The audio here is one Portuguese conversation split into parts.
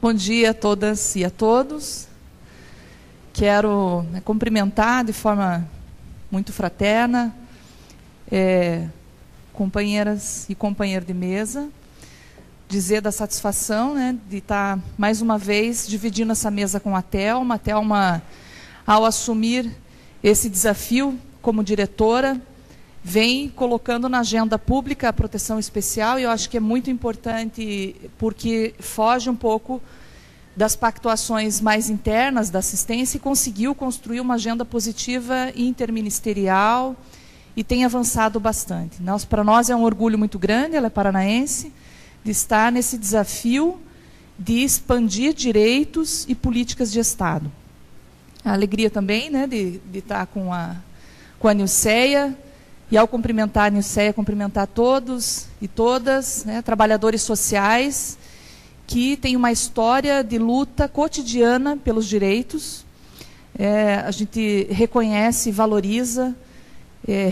Bom dia a todas e a todos. Quero cumprimentar de forma muito fraterna companheiras e companheiro de mesa, dizer da satisfação de estar mais uma vez dividindo essa mesa com a Thelma. A Thelma, ao assumir esse desafio como diretora, vem colocando na agenda pública a proteção especial, e eu acho que é muito importante porque foge um pouco das pactuações mais internas da assistência e conseguiu construir uma agenda positiva interministerial e tem avançado bastante. Para nós é um orgulho muito grande, ela é paranaense, de estar nesse desafio de expandir direitos e políticas de Estado. A alegria também de estar com a Nilceia, e ao cumprimentar a Nilceia, cumprimentar todos e todas, trabalhadores sociais, que têm uma história de luta cotidiana pelos direitos. A gente reconhece e valoriza,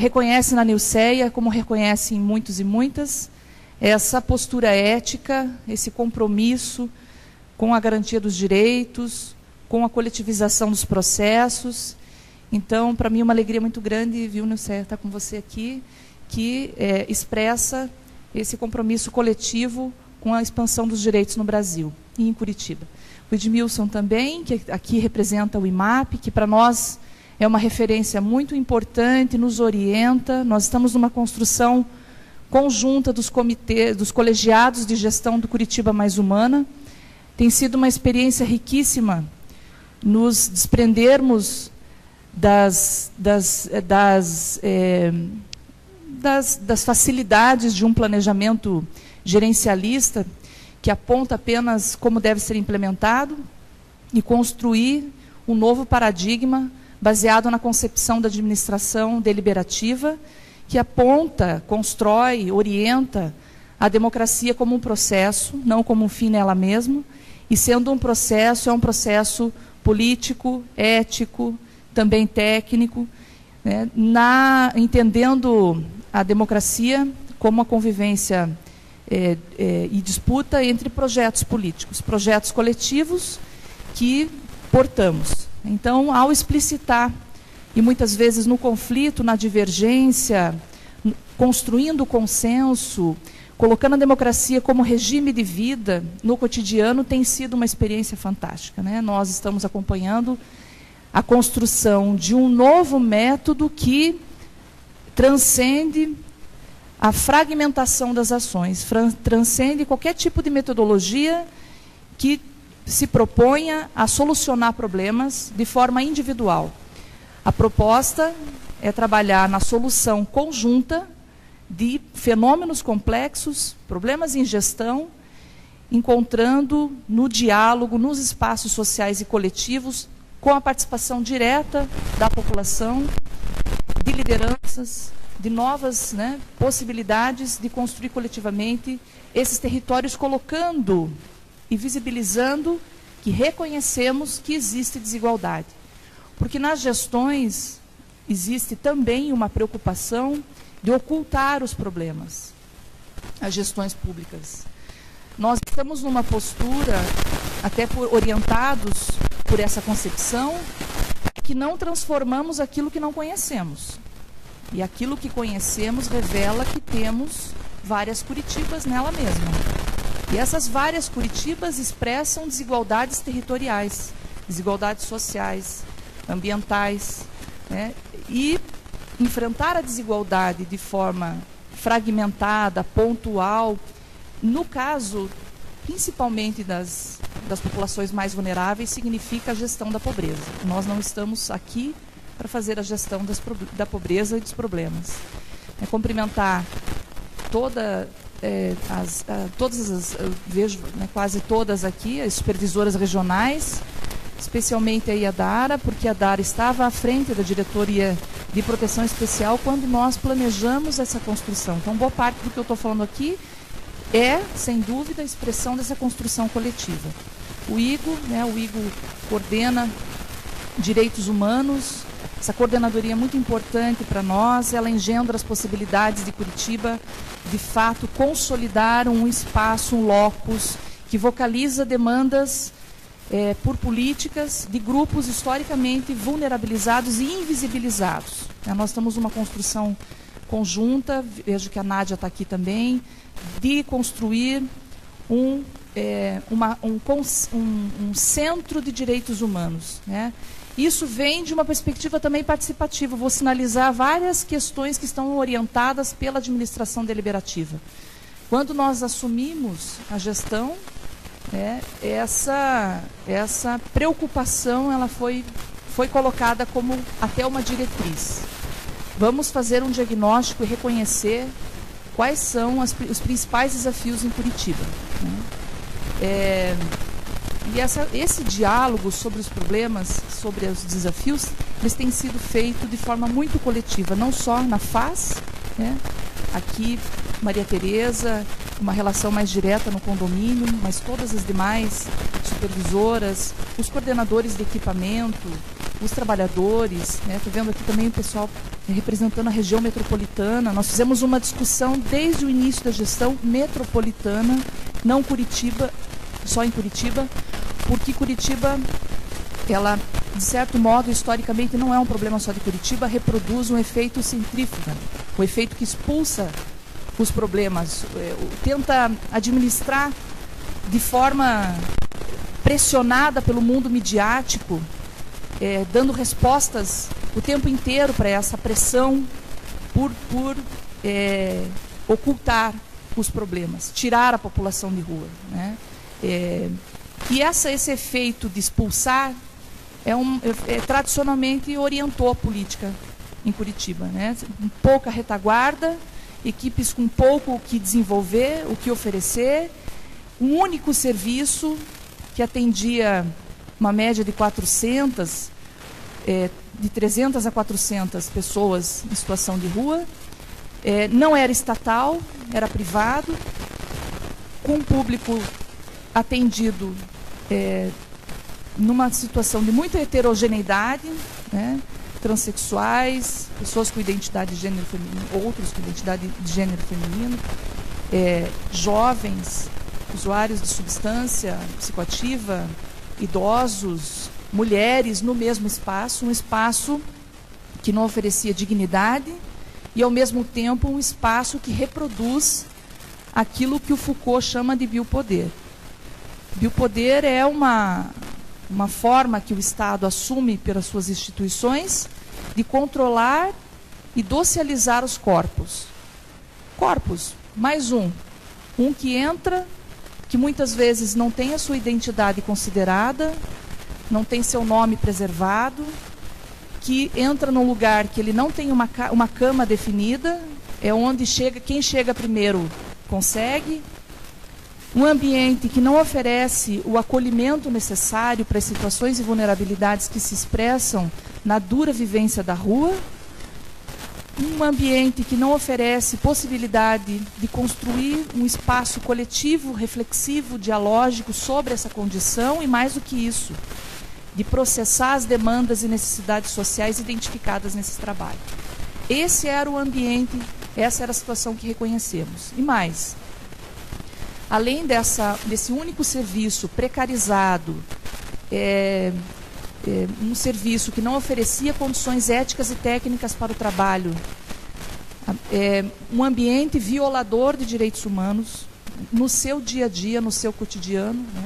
reconhece na Nilceia, como reconhece em muitos e muitas, essa postura ética, esse compromisso com a garantia dos direitos, com a coletivização dos processos. Então, para mim é uma alegria muito grande, viu, Nilceia, estar com você aqui, que expressa esse compromisso coletivo com a expansão dos direitos no Brasil e em Curitiba. O Edmilson também, que aqui representa o IMAP, que para nós é uma referência muito importante, nos orienta. Nós estamos numa construção conjunta dos comitês, dos colegiados de gestão do Curitiba Mais Humana. Tem sido uma experiência riquíssima nos desprendermos das facilidades de um planejamento gerencialista que aponta apenas como deve ser implementado e construir um novo paradigma baseado na concepção da administração deliberativa, que aponta, constrói, orienta a democracia como um processo, não como um fim nela mesma, e sendo um processo, é um processo político, ético, também técnico, entendendo a democracia como a convivência e disputa entre projetos políticos, projetos coletivos que portamos. Então, ao explicitar, e muitas vezes no conflito, na divergência, construindo consenso, colocando a democracia como regime de vida no cotidiano, tem sido uma experiência fantástica. Nós estamos acompanhando a construção de um novo método que transcende a fragmentação das ações, transcende qualquer tipo de metodologia que se proponha a solucionar problemas de forma individual. A proposta é trabalhar na solução conjunta de fenômenos complexos, problemas em gestão, encontrando no diálogo, nos espaços sociais e coletivos, com a participação direta da população, de lideranças, de novas possibilidades de construir coletivamente esses territórios, colocando e visibilizando que reconhecemos que existe desigualdade. Porque nas gestões existe também uma preocupação de ocultar os problemas, as gestões públicas. Nós estamos numa postura, até orientados por essa concepção, que não transformamos aquilo que não conhecemos. E aquilo que conhecemos revela que temos várias Curitibas nela mesma. E essas várias Curitibas expressam desigualdades territoriais, desigualdades sociais, ambientais. E enfrentar a desigualdade de forma fragmentada, pontual, no caso, principalmente das populações mais vulneráveis, significa a gestão da pobreza. Nós não estamos aqui para fazer a gestão da pobreza e dos problemas. Cumprimentar todas eu vejo quase todas aqui, as supervisoras regionais, especialmente a Dara, porque a Dara estava à frente da diretoria de proteção especial quando nós planejamos essa construção. Então, boa parte do que eu estou falando aqui é, sem dúvida, a expressão dessa construção coletiva. O Igor coordena direitos humanos. Essa coordenadoria é muito importante para nós, ela engendra as possibilidades de Curitiba, de fato, consolidar um espaço, um locus, que vocaliza demandas por políticas de grupos historicamente vulnerabilizados e invisibilizados. Nós estamos numa construção conjunta, vejo que a Nádia está aqui também, de construir um centro de direitos humanos, né? Isso vem de uma perspectiva também participativa. Vou sinalizar várias questões que estão orientadas pela administração deliberativa. Quando nós assumimos a gestão, essa preocupação ela foi colocada como até uma diretriz. Vamos fazer um diagnóstico e reconhecer quais são os principais desafios em Curitiba, né? Esse diálogo sobre os problemas, sobre os desafios, eles têm sido feitos de forma muito coletiva, não só na FAS, né? Aqui, Maria Tereza, uma relação mais direta no condomínio, mas todas as demais supervisoras, os coordenadores de equipamento, os trabalhadores, né? Estou vendo aqui também o pessoal representando a região metropolitana. Nós fizemos uma discussão desde o início da gestão metropolitana, não Curitiba, só em Curitiba, porque Curitiba, ela, de certo modo, historicamente, não é um problema só de Curitiba, reproduz um efeito centrífuga, o efeito que expulsa os problemas, tenta administrar de forma pressionada pelo mundo midiático, dando respostas o tempo inteiro para essa pressão por ocultar os problemas, tirar a população de rua, né? E esse efeito de expulsar tradicionalmente orientou a política em Curitiba, né? Pouca retaguarda, equipes com pouco o que desenvolver, o que oferecer, um único serviço que atendia uma média de 400, de 300 a 400 pessoas em situação de rua, não era estatal, era privado, com um público atendido numa situação de muita heterogeneidade, né? Transsexuais, pessoas com identidade de gênero feminino, outros com identidade de gênero feminino, jovens, usuários de substância psicoativa, idosos, mulheres no mesmo espaço, um espaço que não oferecia dignidade e, ao mesmo tempo, um espaço que reproduz aquilo que o Foucault chama de biopoder. Biopoder é uma forma que o Estado assume pelas suas instituições de controlar e socializar os corpos. Corpos, mais um que entra, que muitas vezes não tem a sua identidade considerada, não tem seu nome preservado, que entra num lugar que ele não tem uma cama definida, é onde quem chega primeiro consegue, um ambiente que não oferece o acolhimento necessário para as situações e vulnerabilidades que se expressam na dura vivência da rua, um ambiente que não oferece possibilidade de construir um espaço coletivo, reflexivo, dialógico sobre essa condição e, mais do que isso, de processar as demandas e necessidades sociais identificadas nesse trabalho. Esse era o ambiente, essa era a situação que reconhecemos. E mais, além desse único serviço precarizado, um serviço que não oferecia condições éticas e técnicas para o trabalho, um ambiente violador de direitos humanos no seu dia a dia, no seu cotidiano, né?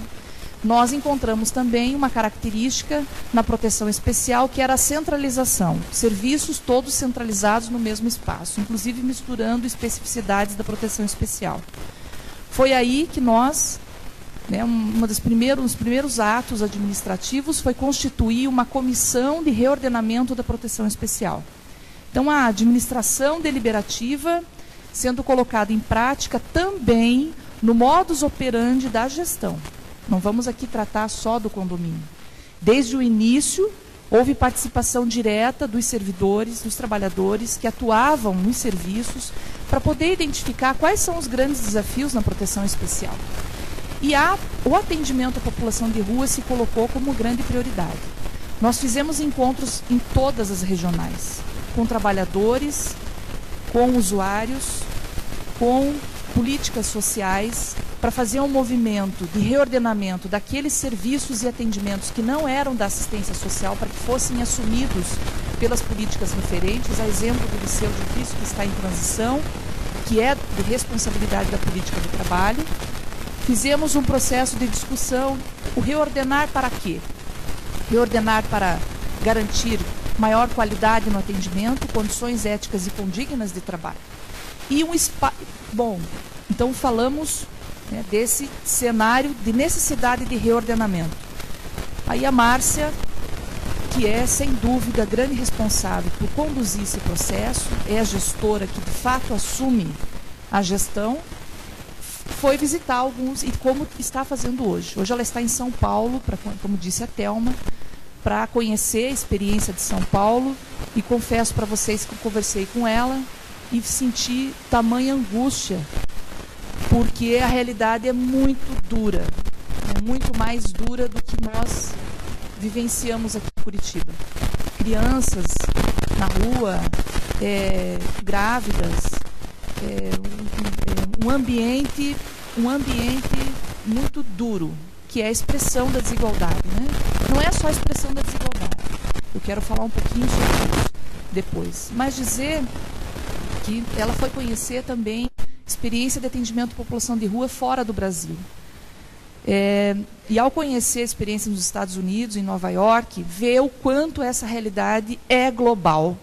Nós encontramos também uma característica na proteção especial, que era a centralização, serviços todos centralizados no mesmo espaço, inclusive misturando especificidades da proteção especial. Foi aí que nós, um dos primeiros atos administrativos foi constituir uma comissão de reordenamento da proteção especial. Então, a administração deliberativa sendo colocada em prática também no modus operandi da gestão. Não vamos aqui tratar só do condomínio. Desde o início, houve participação direta dos servidores, dos trabalhadores que atuavam nos serviços para poder identificar quais são os grandes desafios na proteção especial. E o atendimento à população de rua se colocou como grande prioridade. Nós fizemos encontros em todas as regionais, com trabalhadores, com usuários, com políticas sociais, para fazer um movimento de reordenamento daqueles serviços e atendimentos que não eram da assistência social, para que fossem assumidos pelas políticas referentes, a exemplo do Liceu de Ofício, que está em transição, que é de responsabilidade da política do trabalho. Fizemos um processo de discussão, o reordenar para quê? Reordenar para garantir maior qualidade no atendimento, condições éticas e condignas de trabalho. E um espaço... Bom, então falamos, né, desse cenário de necessidade de reordenamento. Aí a Márcia, que é, sem dúvida, a grande responsável por conduzir esse processo, é a gestora que, de fato, assume a gestão, foi visitar alguns, e como está fazendo hoje. Hoje ela está em São Paulo, como disse a Thelma, para conhecer a experiência de São Paulo, e confesso para vocês que eu conversei com ela e senti tamanha angústia, porque a realidade é muito dura, é muito mais dura do que nós vivenciamos aqui em Curitiba. Crianças na rua, grávidas, um ambiente muito duro, que é a expressão da desigualdade, né? Não é só a expressão da desigualdade. Eu quero falar um pouquinho sobre isso depois. Mas dizer que ela foi conhecer também experiência de atendimento à população de rua fora do Brasil. E ao conhecer a experiência nos Estados Unidos, em Nova York, vê o quanto essa realidade é global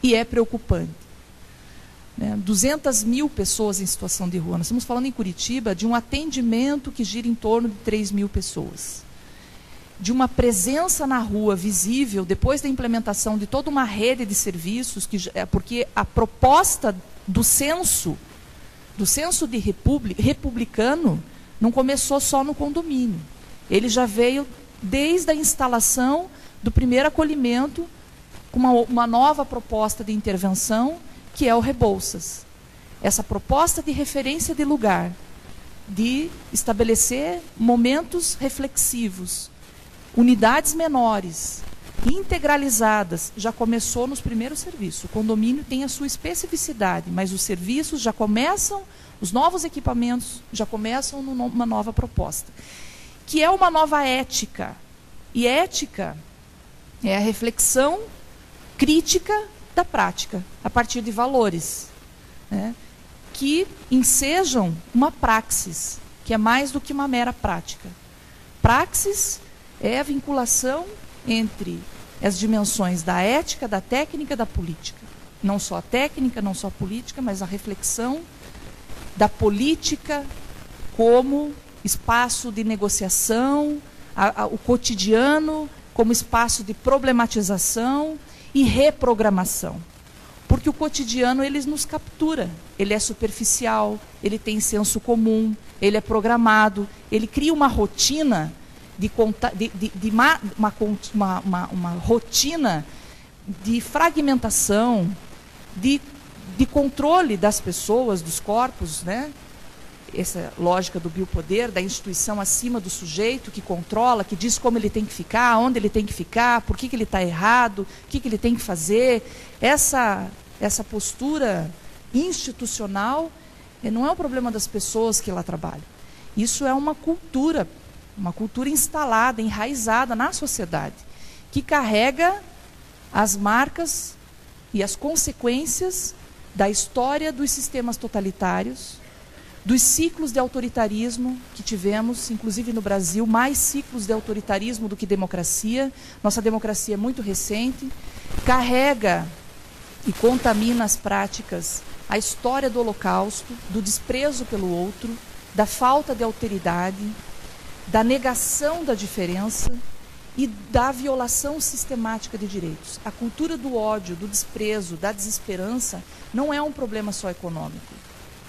e é preocupante. 200 mil pessoas em situação de rua. Nós estamos falando em Curitiba de um atendimento que gira em torno de 3 mil pessoas. De uma presença na rua visível, depois da implementação de toda uma rede de serviços, porque a proposta do censo de republicano, não começou só no condomínio. Ele já veio desde a instalação do primeiro acolhimento, com uma nova proposta de intervenção, que é o Rebouças. Essa proposta de referência de lugar, de estabelecer momentos reflexivos, unidades menores, integralizadas, já começou nos primeiros serviços. O condomínio tem a sua especificidade, mas os serviços já começam, os novos equipamentos já começam numa nova proposta, que é uma nova ética. E ética é a reflexão crítica da prática, a partir de valores, né, que ensejam uma praxis, que é mais do que uma mera prática. Praxis é a vinculação entre as dimensões da ética, da técnica e da política. Não só a técnica, não só a política, mas a reflexão da política como espaço de negociação, o cotidiano como espaço de problematização e reprogramação. Porque o cotidiano, ele nos captura, ele é superficial, ele tem senso comum, ele é programado, ele cria uma rotina uma rotina de fragmentação, de controle das pessoas, dos corpos, né? Essa lógica do biopoder, da instituição acima do sujeito, que controla, que diz como ele tem que ficar, onde ele tem que ficar, por que ele está errado, o que ele tem que fazer. Essa postura institucional não é um problema das pessoas que lá trabalham. Isso é uma cultura instalada, enraizada na sociedade, que carrega as marcas e as consequências da história dos sistemas totalitários, dos ciclos de autoritarismo que tivemos, inclusive no Brasil, mais ciclos de autoritarismo do que democracia. Nossa democracia é muito recente, carrega e contamina as práticas, a história do Holocausto, do desprezo pelo outro, da falta de alteridade, da negação da diferença e da violação sistemática de direitos. A cultura do ódio, do desprezo, da desesperança não é um problema só econômico.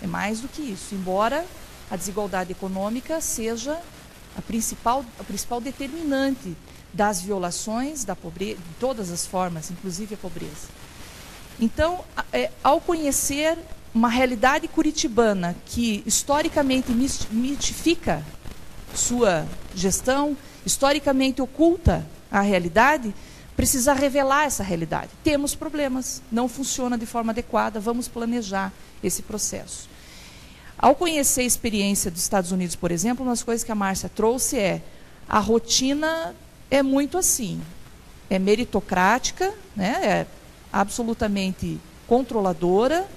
É mais do que isso, embora a desigualdade econômica seja a principal determinante das violações, da pobreza, de todas as formas, inclusive a pobreza. Então, ao conhecer uma realidade curitibana que historicamente mitifica sua gestão, historicamente oculta a realidade, precisa revelar essa realidade. Temos problemas, não funciona de forma adequada, vamos planejar esse processo. Ao conhecer a experiência dos Estados Unidos, por exemplo, uma das coisas que a Márcia trouxe é a rotina é muito assim, é meritocrática, né, é absolutamente controladora,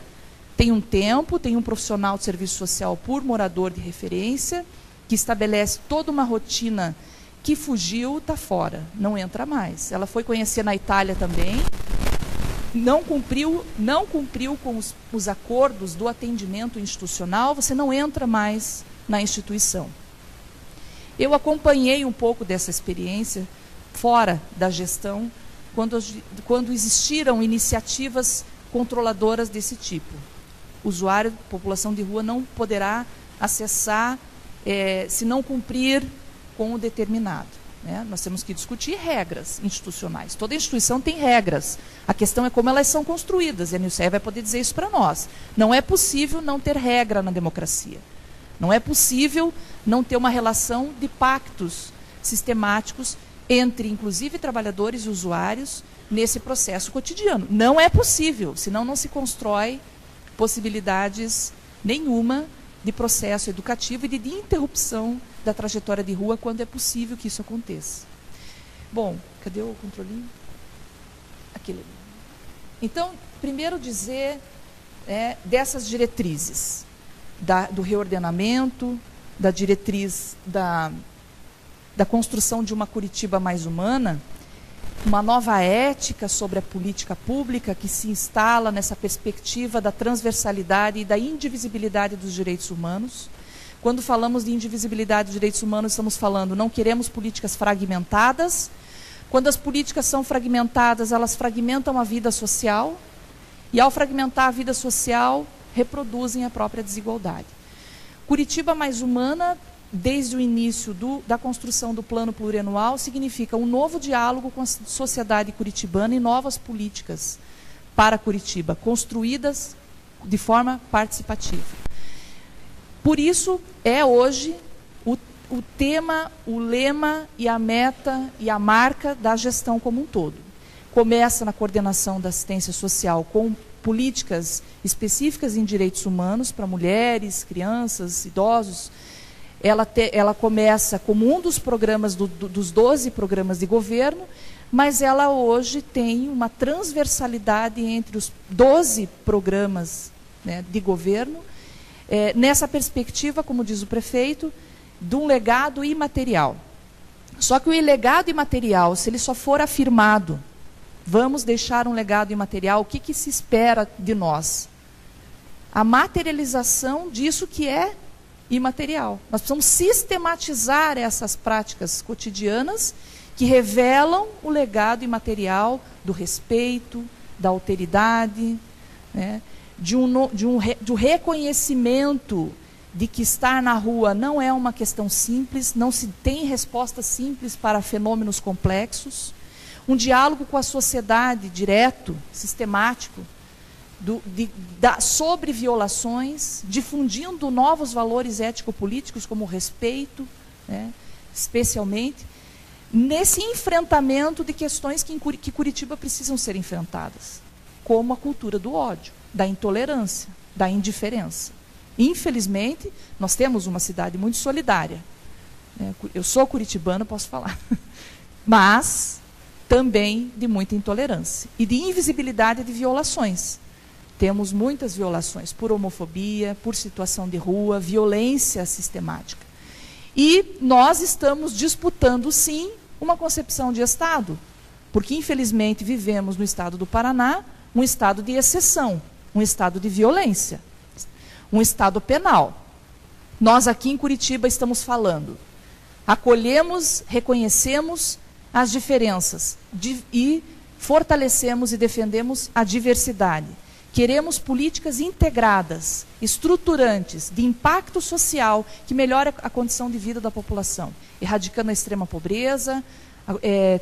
tem um tempo, tem um profissional de serviço social por morador de referência, que estabelece toda uma rotina que fugiu, está fora, não entra mais. Ela foi conhecer na Itália também, não cumpriu com os acordos do atendimento institucional, você não entra mais na instituição. Eu acompanhei um pouco dessa experiência fora da gestão, quando existiram iniciativas controladoras desse tipo. O usuário, população de rua, não poderá acessar se não cumprir com o determinado. Né? Nós temos que discutir regras institucionais. Toda instituição tem regras. A questão é como elas são construídas. E a Nilceia vai poder dizer isso para nós. Não é possível não ter regra na democracia. Não é possível não ter uma relação de pactos sistemáticos entre, inclusive, trabalhadores e usuários nesse processo cotidiano. Não é possível, senão não se constrói possibilidades nenhuma de processo educativo e de interrupção da trajetória de rua quando é possível que isso aconteça. Bom, cadê o controlinho? Aquele. Então, primeiro dizer dessas diretrizes, do reordenamento, da diretriz da construção de uma Curitiba mais humana, uma nova ética sobre a política pública que se instala nessa perspectiva da transversalidade e da indivisibilidade dos direitos humanos. Quando falamos de indivisibilidade dos direitos humanos, estamos falando, não queremos políticas fragmentadas. Quando as políticas são fragmentadas, elas fragmentam a vida social, e ao fragmentar a vida social, reproduzem a própria desigualdade. Curitiba mais humana, desde o início da construção do plano plurianual, significa um novo diálogo com a sociedade curitibana e novas políticas para Curitiba, construídas de forma participativa. Por isso, é hoje o tema, o lema e a meta e a marca da gestão como um todo. Começa na coordenação da assistência social com políticas específicas em direitos humanos para mulheres, crianças, idosos. Ela começa como um dos programas, dos 12 programas de governo, mas ela hoje tem uma transversalidade entre os 12 programas, né, de governo, nessa perspectiva, como diz o prefeito, de um legado imaterial. Só que o legado imaterial, se ele só for afirmado, vamos deixar um legado imaterial, o que se espera de nós? A materialização disso que é imaterial. Nós precisamos sistematizar essas práticas cotidianas que revelam o legado imaterial do respeito, da alteridade, né, do reconhecimento de que estar na rua não é uma questão simples, não se tem resposta simples para fenômenos complexos, um diálogo com a sociedade direto, sistemático, sobre violações, difundindo novos valores ético-políticos como o respeito, né, especialmente, nesse enfrentamento de questões que Curitiba precisam ser enfrentadas, como a cultura do ódio, da intolerância, da indiferença. Infelizmente, nós temos uma cidade muito solidária. Né? Eu sou curitibana, posso falar. Mas também de muita intolerância e de invisibilidade de violações. Temos muitas violações por homofobia, por situação de rua, violência sistemática. E nós estamos disputando, sim, uma concepção de Estado, porque, infelizmente, vivemos no estado do Paraná um estado de exceção, um estado de violência, um estado penal. Nós aqui em Curitiba estamos falando, acolhemos, reconhecemos as diferenças e fortalecemos e defendemos a diversidade. Queremos políticas integradas, estruturantes, de impacto social, que melhore a condição de vida da população, erradicando a extrema pobreza,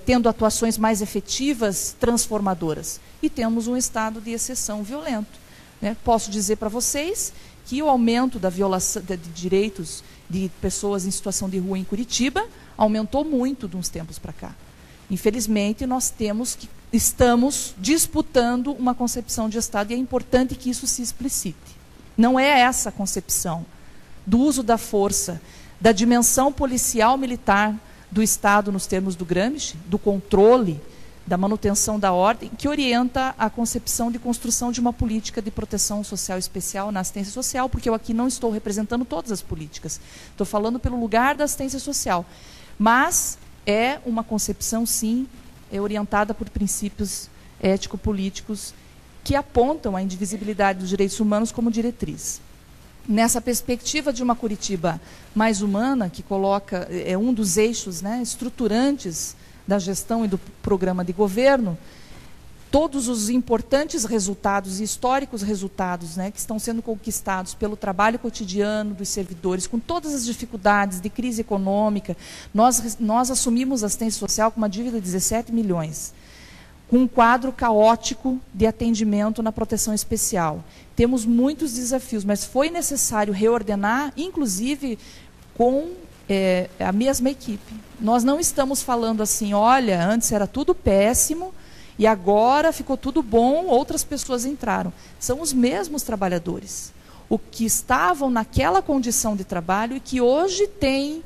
tendo atuações mais efetivas, transformadoras. E temos um estado de exceção violento. Né? Posso dizer para vocês que o aumento da violação de direitos de pessoas em situação de rua em Curitiba aumentou muito de uns tempos para cá. Infelizmente, nós estamos disputando uma concepção de Estado e é importante que isso se explicite. Não é essa a concepção do uso da força, da dimensão policial militar do Estado, nos termos do Gramsci, do controle, da manutenção da ordem, que orienta a concepção de construção de uma política de proteção social especial na assistência social, porque eu aqui não estou representando todas as políticas. Estou falando pelo lugar da assistência social. Mas é uma concepção, sim, orientada por princípios ético-políticos que apontam a indivisibilidade dos direitos humanos como diretriz. Nessa perspectiva de uma Curitiba mais humana, que coloca, é um dos eixos, né, estruturantes da gestão e do programa de governo, todos os importantes resultados e históricos resultados, né, que estão sendo conquistados pelo trabalho cotidiano dos servidores, com todas as dificuldades de crise econômica, nós assumimos a assistência social com uma dívida de 17 milhões, com um quadro caótico de atendimento na proteção especial. Temos muitos desafios, mas foi necessário reordenar, inclusive com a mesma equipe. Nós não estamos falando assim, olha, antes era tudo péssimo e agora ficou tudo bom, outras pessoas entraram. São os mesmos trabalhadores, o que estavam naquela condição de trabalho e que hoje têm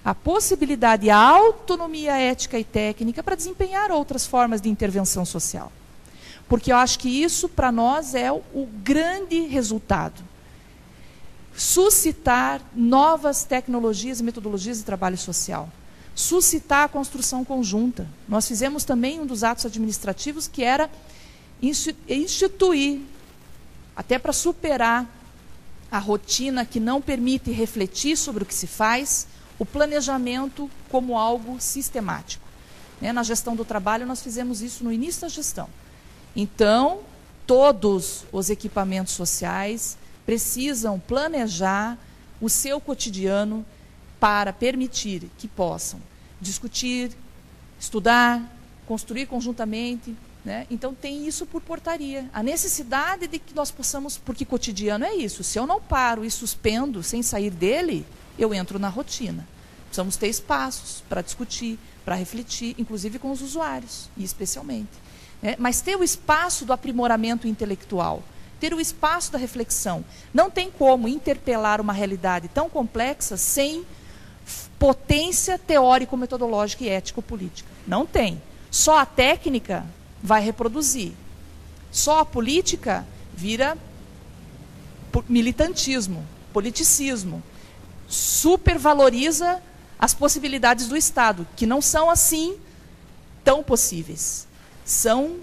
a possibilidade e a autonomia ética e técnica para desempenhar outras formas de intervenção social. Porque eu acho que isso, para nós, é o grande resultado. Suscitar novas tecnologias e metodologias de trabalho social. Suscitar a construção conjunta. Nós fizemos também um dos atos administrativos que era instituir, até para superar a rotina que não permite refletir sobre o que se faz, o planejamento como algo sistemático. Na gestão do trabalho, nós fizemos isso no início da gestão. Então, todos os equipamentos sociais precisam planejar o seu cotidiano para permitir que possam discutir, estudar, construir conjuntamente, né? Então, tem isso por portaria. A necessidade de que nós possamos, porque cotidiano é isso, se eu não paro e suspendo sem sair dele, eu entro na rotina. Precisamos ter espaços para discutir, para refletir, inclusive com os usuários, e especialmente. Mas ter o espaço do aprimoramento intelectual, ter o espaço da reflexão. Não tem como interpelar uma realidade tão complexa sem potência teórico-metodológica e ético-política. Não tem. Só a técnica vai reproduzir. Só a política vira militantismo, politicismo. Supervaloriza as possibilidades do Estado, que não são assim tão possíveis. São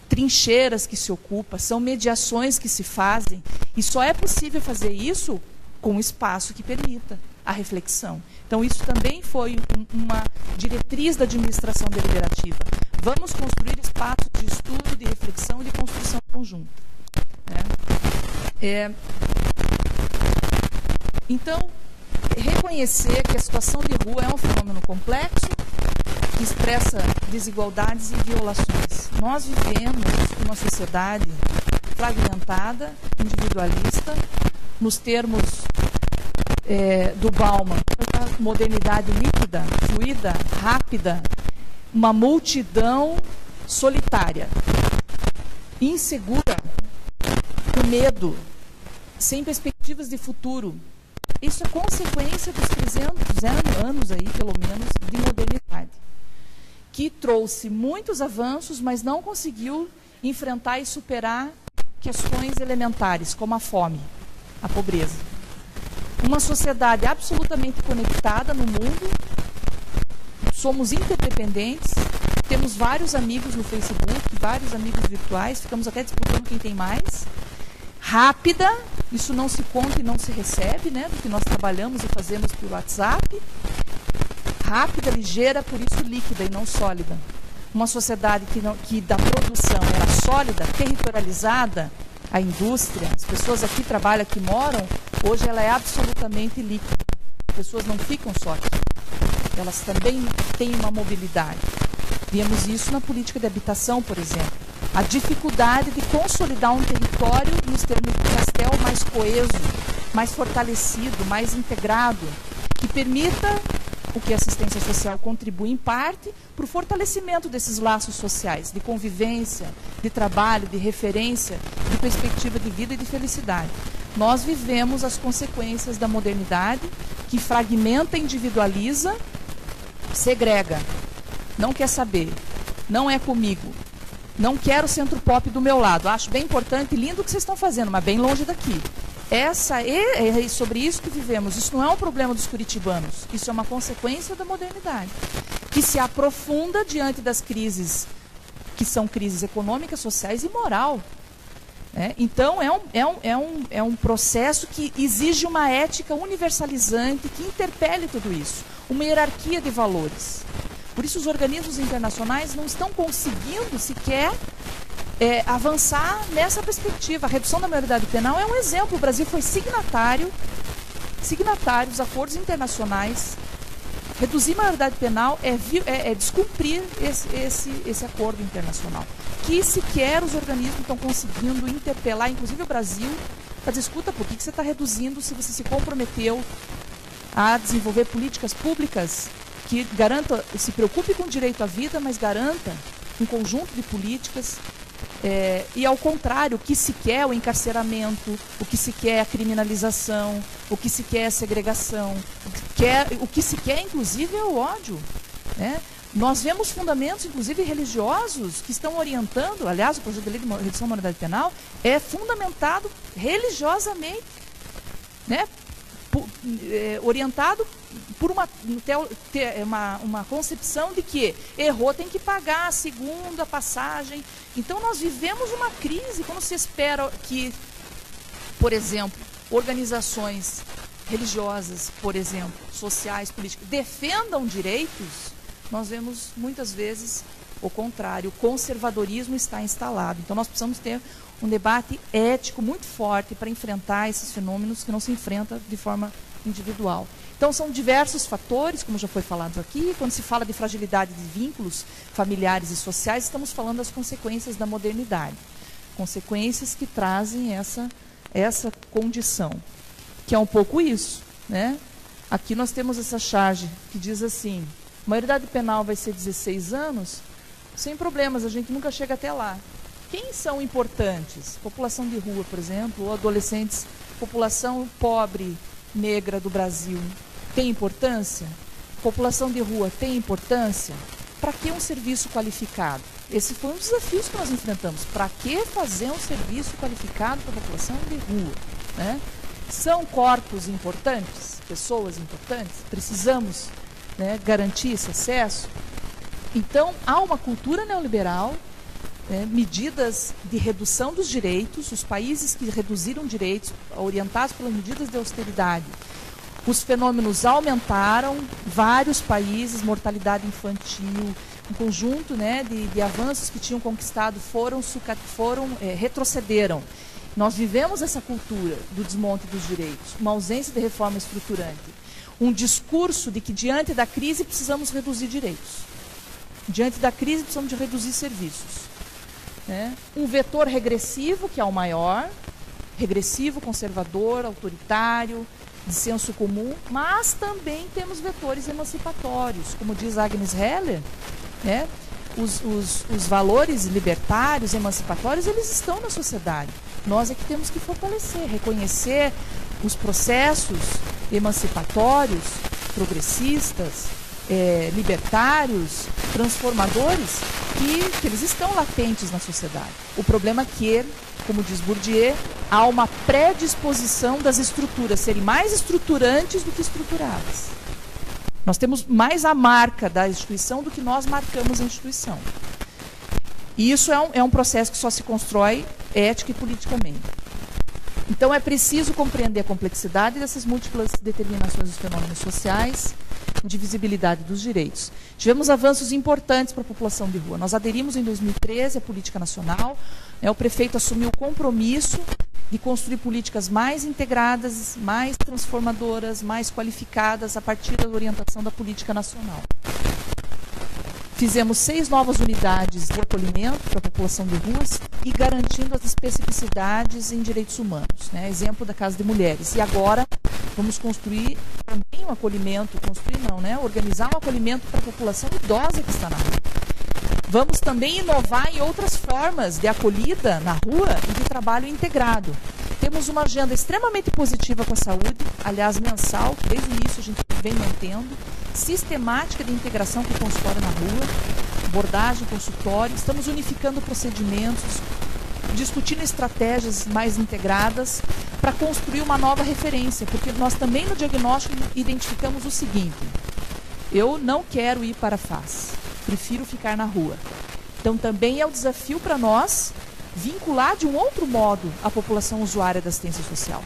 trincheiras que se ocupam, são mediações que se fazem, e só é possível fazer isso com um espaço que permita a reflexão. Então, isso também foi uma diretriz da administração deliberativa. Vamos construir espaços de estudo, de reflexão e de construção conjunta. Então, reconhecer que a situação de rua é um fenômeno complexo, que expressa desigualdades e violações. Nós vivemos uma sociedade fragmentada, individualista, nos termos do Bauman, modernidade líquida, fluida, rápida, uma multidão solitária, insegura, com medo, sem perspectivas de futuro. Isso é consequência dos 300 anos aí, pelo menos, de modernidade, que trouxe muitos avanços, mas não conseguiu enfrentar e superar questões elementares, como a fome, a pobreza. Uma sociedade absolutamente conectada no mundo, somos interdependentes, temos vários amigos no Facebook, vários amigos virtuais, ficamos até disputando quem tem mais. Rápida, isso não se conta e não se recebe, né, do que nós trabalhamos e fazemos pelo WhatsApp. Rápida, ligeira, por isso líquida e não sólida. Uma sociedade que da produção era sólida, territorializada, a indústria, as pessoas aqui trabalham, aqui moram, hoje ela é absolutamente líquida. As pessoas não ficam só aqui. Elas também têm uma mobilidade. Vemos isso na política de habitação, por exemplo. A dificuldade de consolidar um território nos termos do Castel mais coeso, mais fortalecido, mais integrado, que permita o que a assistência social contribui em parte para o fortalecimento desses laços sociais, de convivência, de trabalho, de referência, de perspectiva de vida e de felicidade. nós vivemos as consequências da modernidade, que fragmenta, individualiza, segrega, não quer saber, não é comigo, não quero centro pop do meu lado, acho bem importante e lindo o que vocês estão fazendo, mas bem longe daqui. É sobre isso que vivemos. Isso não é um problema dos curitibanos, isso é uma consequência da modernidade, que se aprofunda diante das crises, que são crises econômicas, sociais e moral. Então, é um processo que exige uma ética universalizante, que interpele tudo isso, uma hierarquia de valores. Por isso, os organismos internacionais não estão conseguindo sequer avançar nessa perspectiva. A redução da maioridade penal é um exemplo. O Brasil foi signatário dos acordos internacionais. Reduzir a maioridade penal é descumprir esse acordo internacional, que sequer os organismos estão conseguindo interpelar, inclusive o Brasil, para dizer, escuta, por que você está reduzindo se você se comprometeu a desenvolver políticas públicas que garanta, se preocupe com o direito à vida, mas garanta um conjunto de políticas. E ao contrário, o que se quer é o encarceramento, o que se quer é a criminalização, o que se quer é a segregação, o que se quer inclusive é o ódio, né? Nós vemos fundamentos, inclusive religiosos, que estão orientando, aliás, o projeto de lei de redução da maioridade penal é fundamentado religiosamente, né? Orientado por uma concepção de que errou, tem que pagar a segunda passagem. Então nós vivemos uma crise. Quando se espera que, por exemplo, organizações religiosas, por exemplo, sociais, políticas, defendam direitos, nós vemos muitas vezes o contrário, o conservadorismo está instalado. Então nós precisamos ter um debate ético muito forte para enfrentar esses fenômenos que não se enfrentam de forma individual. Então são diversos fatores, como já foi falado aqui. Quando se fala de fragilidade de vínculos familiares e sociais, estamos falando das consequências da modernidade. Consequências que trazem essa condição, que é um pouco isso, né? Aqui nós temos essa charge que diz assim, a maioridade penal vai ser 16 anos, sem problemas, a gente nunca chega até lá. Quem são importantes? População de rua, por exemplo, ou adolescentes, população pobre, negra do Brasil, tem importância? População de rua tem importância? Para que um serviço qualificado? Esse foi um dos desafios que nós enfrentamos. Para que fazer um serviço qualificado para a população de rua, né? São corpos importantes, pessoas importantes, precisamos, né, garantir esse acesso. Então, há uma cultura neoliberal, medidas de redução dos direitos, os países que reduziram direitos, orientados pelas medidas de austeridade, os fenômenos aumentaram, vários países, mortalidade infantil, um conjunto, né, de avanços que tinham conquistado retrocederam. Nós vivemos essa cultura do desmonte dos direitos, uma ausência de reforma estruturante, um discurso de que diante da crise precisamos reduzir direitos, diante da crise precisamos de reduzir serviços. Um vetor regressivo, que é o maior, regressivo, conservador, autoritário, de senso comum, mas também temos vetores emancipatórios, como diz Agnes Heller, né? Os valores libertários, emancipatórios, eles estão na sociedade. Nós é que temos que fortalecer, reconhecer os processos emancipatórios, progressistas, libertários, transformadores, que eles estão latentes na sociedade. O problema é que, como diz Bourdieu, há uma predisposição das estruturas serem mais estruturantes do que estruturadas. Nós temos mais a marca da instituição do que nós marcamos a instituição. E isso é um processo que só se constrói ética e politicamente. Então é preciso compreender a complexidade dessas múltiplas determinações dos fenômenos sociais, divisibilidade dos direitos. Tivemos avanços importantes para a população de rua. Nós aderimos em 2013 à política nacional, o prefeito assumiu o compromisso de construir políticas mais integradas, mais transformadoras, mais qualificadas a partir da orientação da política nacional. Fizemos 6 novas unidades de acolhimento para a população de ruas e garantindo as especificidades em direitos humanos, né? Exemplo da Casa de Mulheres. E agora vamos construir também um acolhimento, organizar um acolhimento para a população idosa que está na rua. Vamos também inovar em outras formas de acolhida na rua e de trabalho integrado. Temos uma agenda extremamente positiva com a saúde, aliás, mensal, que desde o início a gente vem mantendo, sistemática de integração com o consultório na rua, abordagem, consultório, estamos unificando procedimentos, discutindo estratégias mais integradas para construir uma nova referência, porque nós também no diagnóstico identificamos o seguinte: eu não quero ir para a FAS, prefiro ficar na rua. Então também é o desafio para nós vincular de um outro modo a população usuária da assistência social.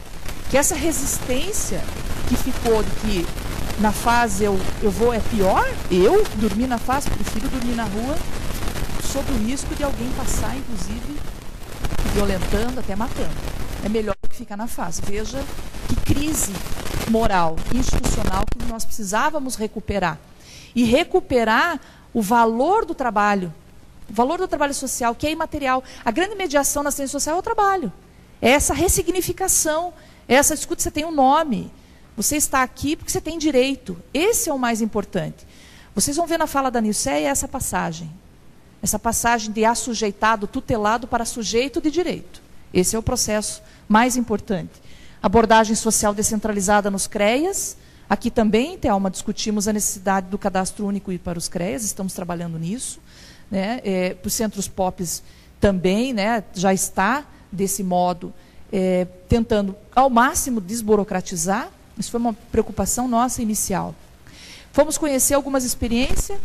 Que essa resistência que ficou de que na FAS eu vou, é pior, eu dormir na FAS, prefiro dormir na rua, sob o risco de alguém passar, inclusive, violentando, até matando. É melhor que ficar na FAS. Veja que crise moral, institucional que nós precisávamos recuperar. E recuperar o valor do trabalho social, que é imaterial. A grande mediação na assistência social é o trabalho. É essa ressignificação, escuta, você tem um nome, você está aqui porque você tem direito. Esse é o mais importante. Vocês vão ver na fala da Nilceia essa passagem de assujeitado, tutelado para sujeito de direito. Esse é o processo mais importante. Abordagem social descentralizada nos CREAs. Aqui também, Thelma, discutimos a necessidade do cadastro único ir para os CREAs, estamos trabalhando nisso. Né? Para os centros POPs também, né? Já está desse modo, tentando ao máximo desburocratizar. Isso foi uma preocupação nossa inicial. Fomos conhecer algumas experiências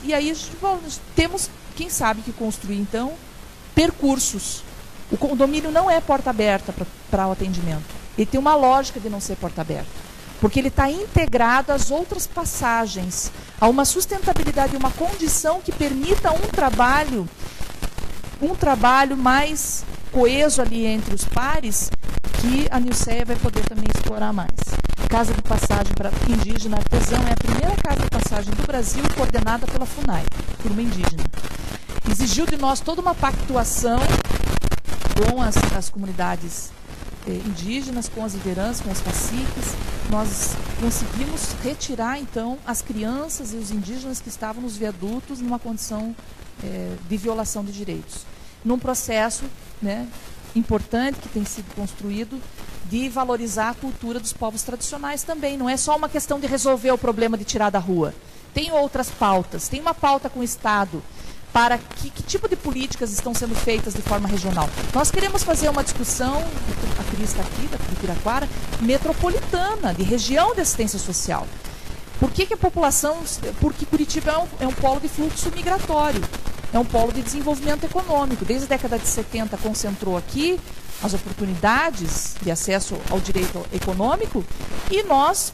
e aí temos, quem sabe, que construir então percursos. O condomínio não é porta aberta para o atendimento. Ele tem uma lógica de não ser porta aberta, porque ele está integrado às outras passagens, a uma sustentabilidade, uma condição que permita um trabalho mais coeso ali entre os pares, que a Nilceia vai poder também explorar mais. Casa de passagem para indígena artesão é a primeira casa de passagem do Brasil coordenada pela FUNAI, por uma indígena. Exigiu de nós toda uma pactuação com as comunidades indígenas, com as lideranças, com os caciques. Nós conseguimos retirar, então, as crianças e os indígenas que estavam nos viadutos numa condição de violação de direitos. Num processo, né, importante que tem sido construído de valorizar a cultura dos povos tradicionais também. Não é só uma questão de resolver o problema de tirar da rua. Tem outras pautas. Tem uma pauta com o Estado para que tipo de políticas estão sendo feitas de forma regional. Nós queremos fazer uma discussão, a Cris está aqui, de Piraquara, metropolitana, de região de assistência social. Por que a população... Porque Curitiba é um polo de fluxo migratório, é um polo de desenvolvimento econômico. Desde a década de 70 concentrou aqui as oportunidades de acesso ao direito econômico e nós,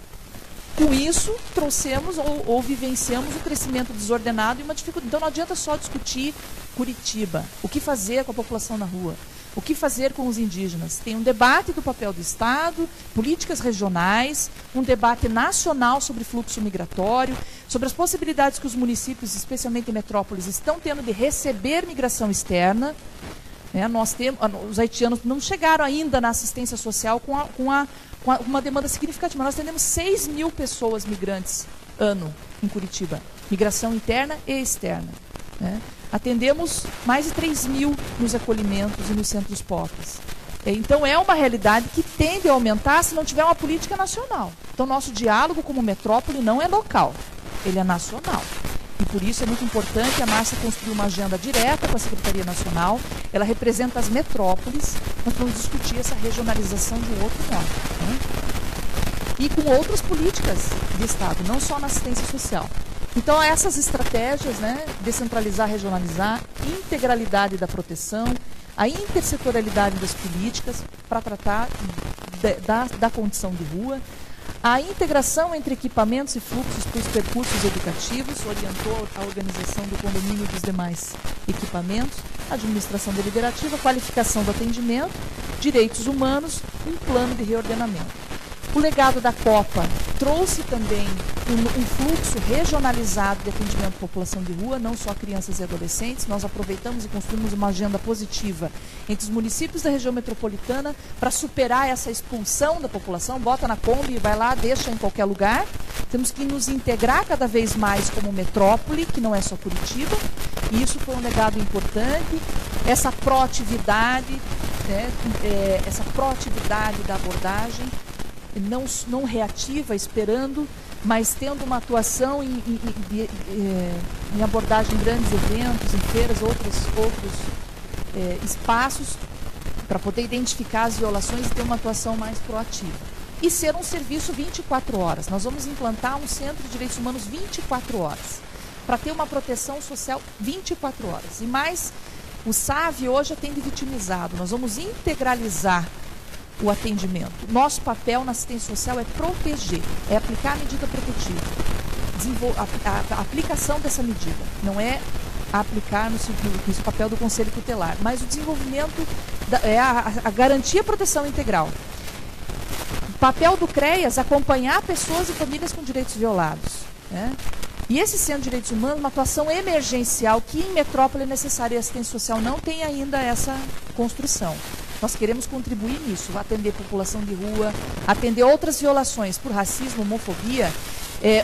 com isso, trouxemos ou vivenciamos o crescimento desordenado e uma dificuldade. Então não adianta só discutir Curitiba, o que fazer com a população na rua, o que fazer com os indígenas. Tem um debate do papel do Estado, políticas regionais, um debate nacional sobre fluxo migratório, sobre as possibilidades que os municípios, especialmente em metrópoles, estão tendo de receber migração externa. Os haitianos não chegaram ainda na assistência social com uma demanda significativa. Nós atendemos 6 mil pessoas migrantes ano em Curitiba, migração interna e externa. Né? Atendemos mais de 3 mil nos acolhimentos e nos centros POPs. Então é uma realidade que tende a aumentar se não tiver uma política nacional. Então nosso diálogo como metrópole não é local, ele é nacional. E por isso é muito importante a Márcia construir uma agenda direta com a Secretaria Nacional. Ela representa as metrópoles. Nós vamos discutir essa regionalização de um outro modo. Né? E com outras políticas de Estado, não só na assistência social. Então, essas estratégias, né, descentralizar, regionalizar, integralidade da proteção, a intersetorialidade das políticas para tratar da condição de rua, a integração entre equipamentos e fluxos para os percursos educativos, orientou a organização do condomínio e dos demais equipamentos, administração deliberativa, qualificação do atendimento, direitos humanos, um plano de reordenamento. O legado da Copa trouxe também um fluxo regionalizado de atendimento à população de rua, não só crianças e adolescentes. Nós aproveitamos e construímos uma agenda positiva entre os municípios da região metropolitana para superar essa expulsão da população. Bota na Kombi, vai lá, deixa em qualquer lugar. Temos que nos integrar cada vez mais como metrópole, que não é só Curitiba. E isso foi um legado importante. Essa proatividade, né, essa proatividade da abordagem, não reativa, esperando, mas tendo uma atuação em abordagem em grandes eventos, em feiras, outros espaços, para poder identificar as violações e ter uma atuação mais proativa. E ser um serviço 24 horas. Nós vamos implantar um centro de direitos humanos 24 horas, para ter uma proteção social 24 horas. E mais, o SAV hoje atende vitimizado. Nós vamos integralizar o atendimento. Nosso papel na assistência social é proteger, é aplicar a medida protetiva. A aplicação dessa medida, não é aplicar no papel do Conselho Tutelar, mas o desenvolvimento, a garantia proteção integral. O papel do CREAS é acompanhar pessoas e famílias com direitos violados, né? E esse Centro de Direitos Humanos, uma atuação emergencial que em metrópole é necessária, e a assistência social não tem ainda essa construção. Nós queremos contribuir nisso, atender população de rua, atender outras violações por racismo, homofobia.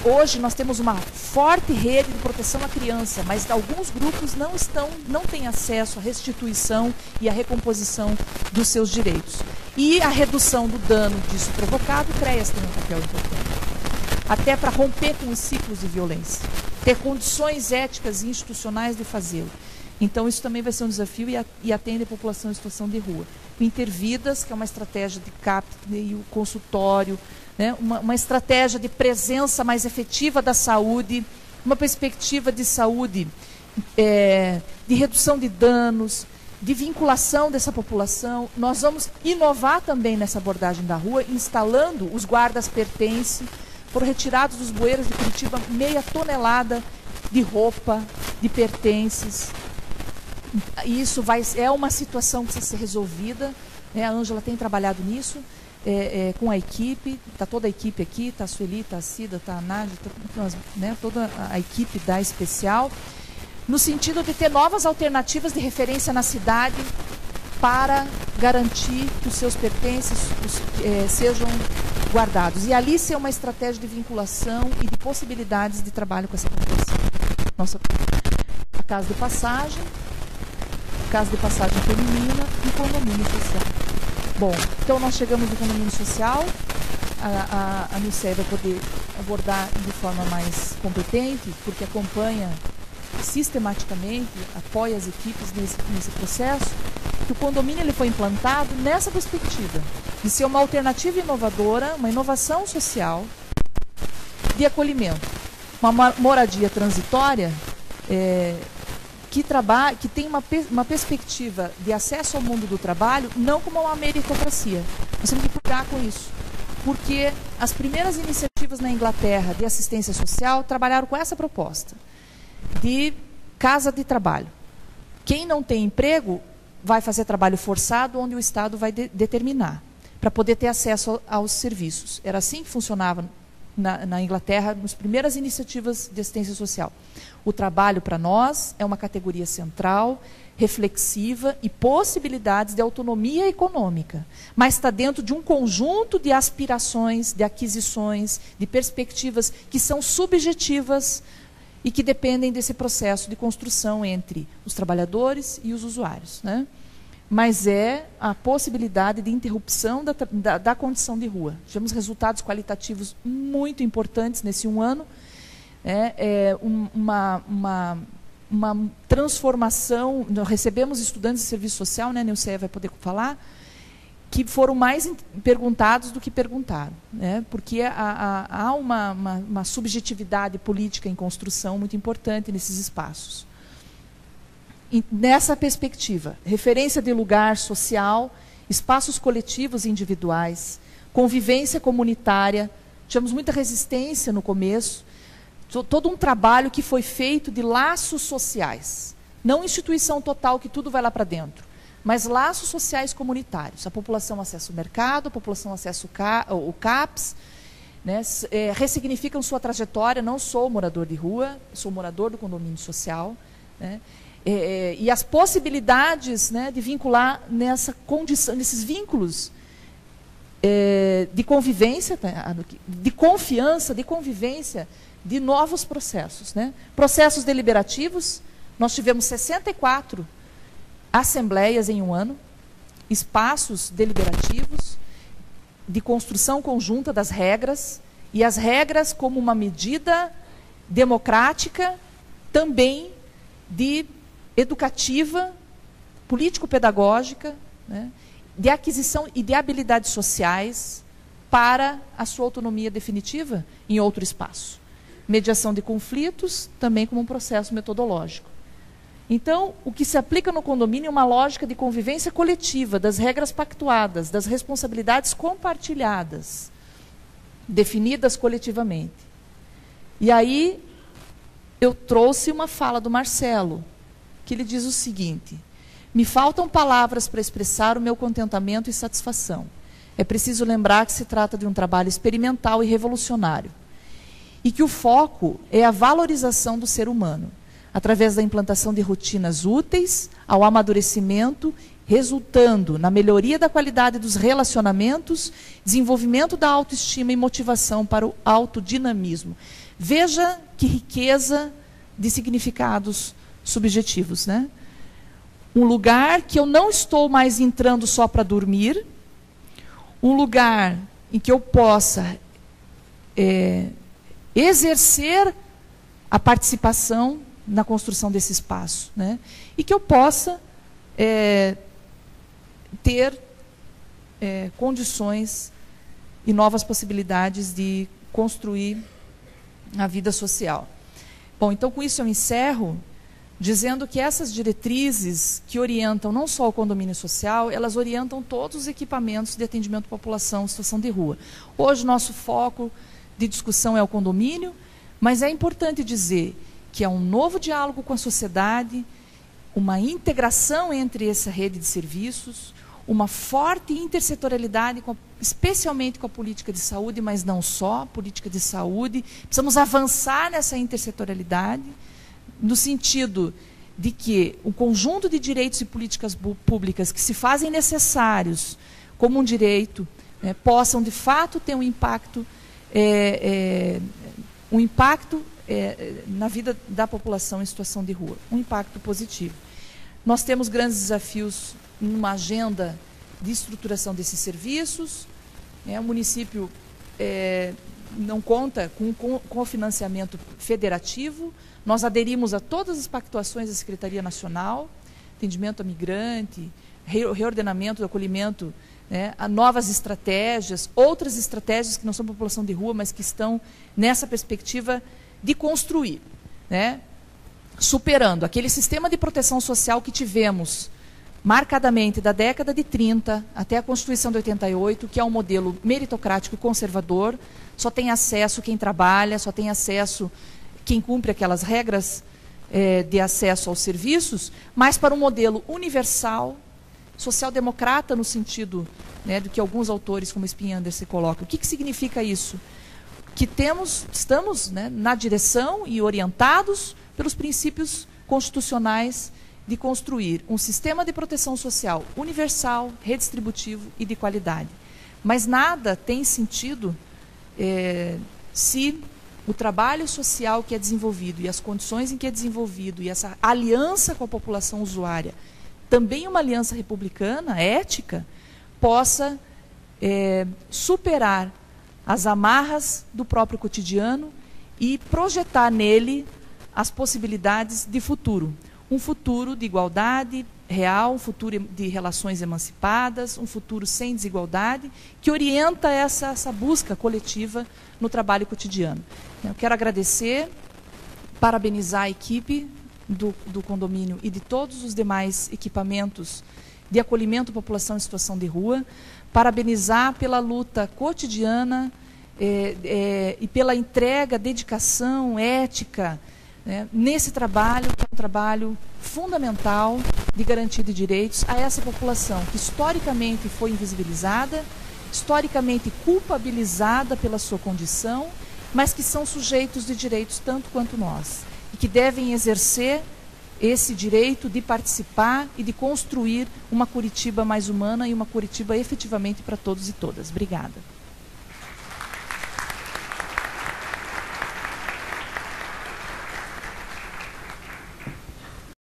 Hoje nós temos uma forte rede de proteção à criança, mas alguns grupos não têm acesso à restituição e à recomposição dos seus direitos. E a redução do dano disso provocado, o CREAS tem um papel importante. Até para romper com os ciclos de violência, ter condições éticas e institucionais de fazê-lo. Então isso também vai ser um desafio e atende a população em situação de rua. O Intervidas, que é uma estratégia de CAP e o consultório, né? Uma estratégia de presença mais efetiva da saúde, uma perspectiva de saúde, de redução de danos, de vinculação dessa população. Nós vamos inovar também nessa abordagem da rua, instalando os guardas pertence. Foram retirados dos bueiros de Curitiba meia tonelada de roupa, de pertences. E isso é uma situação que precisa ser resolvida, né? A Ângela tem trabalhado nisso, com a equipe, está toda a equipe aqui, está a Sueli, está a Cida, está a Nádia, né? Toda a equipe da Especial, no sentido de ter novas alternativas de referência na cidade para garantir que os seus pertences sejam guardados. E ali ser uma estratégia de vinculação e de possibilidades de trabalho com essa população. A casa de passagem feminina e condomínio social. Bom, então nós chegamos no condomínio social, a Nilceia vai poder abordar de forma mais competente, porque acompanha sistematicamente, apoia as equipes nesse processo, que o condomínio ele foi implantado nessa perspectiva, de ser uma alternativa inovadora, uma inovação social de acolhimento, uma moradia transitória que tem uma perspectiva de acesso ao mundo do trabalho, não como uma meritocracia. Nós temos que cuidar com isso, porque as primeiras iniciativas na Inglaterra de assistência social trabalharam com essa proposta de casa de trabalho. Quem não tem emprego vai fazer trabalho forçado, onde o Estado vai determinar, para poder ter acesso aos serviços. Era assim que funcionava na Inglaterra, nas primeiras iniciativas de assistência social. O trabalho, para nós, é uma categoria central, reflexiva e possibilidades de autonomia econômica, mas está dentro de um conjunto de aspirações, de aquisições, de perspectivas que são subjetivas e que dependem desse processo de construção entre os trabalhadores e os usuários, né? Mas é a possibilidade de interrupção da condição de rua. Tivemos resultados qualitativos muito importantes nesse um ano, uma transformação. Nós recebemos estudantes de serviço social, né, Nilceia vai poder falar, que foram mais perguntados do que perguntaram, né, porque há uma subjetividade política em construção muito importante nesses espaços. E nessa perspectiva, referência de lugar social, espaços coletivos e individuais, convivência comunitária, tivemos muita resistência no começo, todo um trabalho que foi feito de laços sociais, não instituição total que tudo vai lá para dentro, mas laços sociais comunitários. A população acessa o mercado, a população acessa o CAPS, né, ressignificam sua trajetória. Não sou morador de rua, sou morador do condomínio social, né, e as possibilidades, né, de vincular nessa condição, nesses vínculos de convivência, de confiança, de convivência, de novos processos, né? Processos deliberativos. Nós tivemos 64 assembleias em um ano, espaços deliberativos, de construção conjunta das regras, e as regras como uma medida democrática, também de educativa, político-pedagógica, né, de aquisição e de habilidades sociais para a sua autonomia definitiva em outro espaço. Mediação de conflitos, também como um processo metodológico. Então, o que se aplica no condomínio é uma lógica de convivência coletiva, das regras pactuadas, das responsabilidades compartilhadas, definidas coletivamente. E aí, eu trouxe uma fala do Marcelo, que ele diz o seguinte: me faltam palavras para expressar o meu contentamento e satisfação. É preciso lembrar que se trata de um trabalho experimental e revolucionário, e que o foco é a valorização do ser humano, através da implantação de rotinas úteis ao amadurecimento, resultando na melhoria da qualidade dos relacionamentos, desenvolvimento da autoestima e motivação para o autodinamismo. Veja que riqueza de significados subjetivos, né? Um lugar que eu não estou mais entrando só para dormir, um lugar em que eu possa exercer a participação na construção desse espaço, né? E que eu possa ter condições e novas possibilidades de construir a vida social. Bom, então com isso eu encerro dizendo que essas diretrizes que orientam não só o condomínio social, elas orientam todos os equipamentos de atendimento à população em situação de rua. Hoje nosso foco de discussão é o condomínio, mas é importante dizer que é um novo diálogo com a sociedade, uma integração entre essa rede de serviços, uma forte intersetorialidade, especialmente com a política de saúde, mas não só, política de saúde. Precisamos avançar nessa intersetorialidade, no sentido de que o conjunto de direitos e políticas públicas que se fazem necessários como um direito, possam, de fato, ter um impacto na vida da população em situação de rua, um impacto positivo. Nós temos grandes desafios numa agenda de estruturação desses serviços. O município não conta com o financiamento federativo. Nós aderimos a todas as pactuações da Secretaria Nacional, atendimento a migrante, reordenamento do acolhimento, a novas estratégias, outras estratégias que não são população de rua, mas que estão nessa perspectiva de construir, superando aquele sistema de proteção social que tivemos marcadamente da década de 30 até a Constituição de 88, que é um modelo meritocrático e conservador, só tem acesso quem trabalha, só tem acesso quem cumpre aquelas regras de acesso aos serviços, mas para um modelo universal, social-democrata, no sentido do que alguns autores, como Espinha Anderson, colocam. O que significa isso? Que estamos na direção e orientados pelos princípios constitucionais de construir um sistema de proteção social universal, redistributivo e de qualidade. Mas nada tem sentido se o trabalho social que é desenvolvido e as condições em que é desenvolvido e essa aliança com a população usuária, também uma aliança republicana, ética, possa superar as amarras do próprio cotidiano e projetar nele as possibilidades de futuro. Um futuro de igualdade real, um futuro de relações emancipadas, um futuro sem desigualdade, que orienta essa busca coletiva no trabalho cotidiano. Eu quero agradecer, parabenizar a equipe do condomínio e de todos os demais equipamentos de acolhimento à população em situação de rua, parabenizar pela luta cotidiana e pela entrega, dedicação, ética, nesse trabalho, que é um trabalho fundamental de garantia de direitos a essa população que historicamente foi invisibilizada, historicamente culpabilizada pela sua condição, mas que são sujeitos de direitos tanto quanto nós, e que devem exercer esse direito de participar e de construir uma Curitiba mais humana e uma Curitiba efetivamente para todos e todas. Obrigada.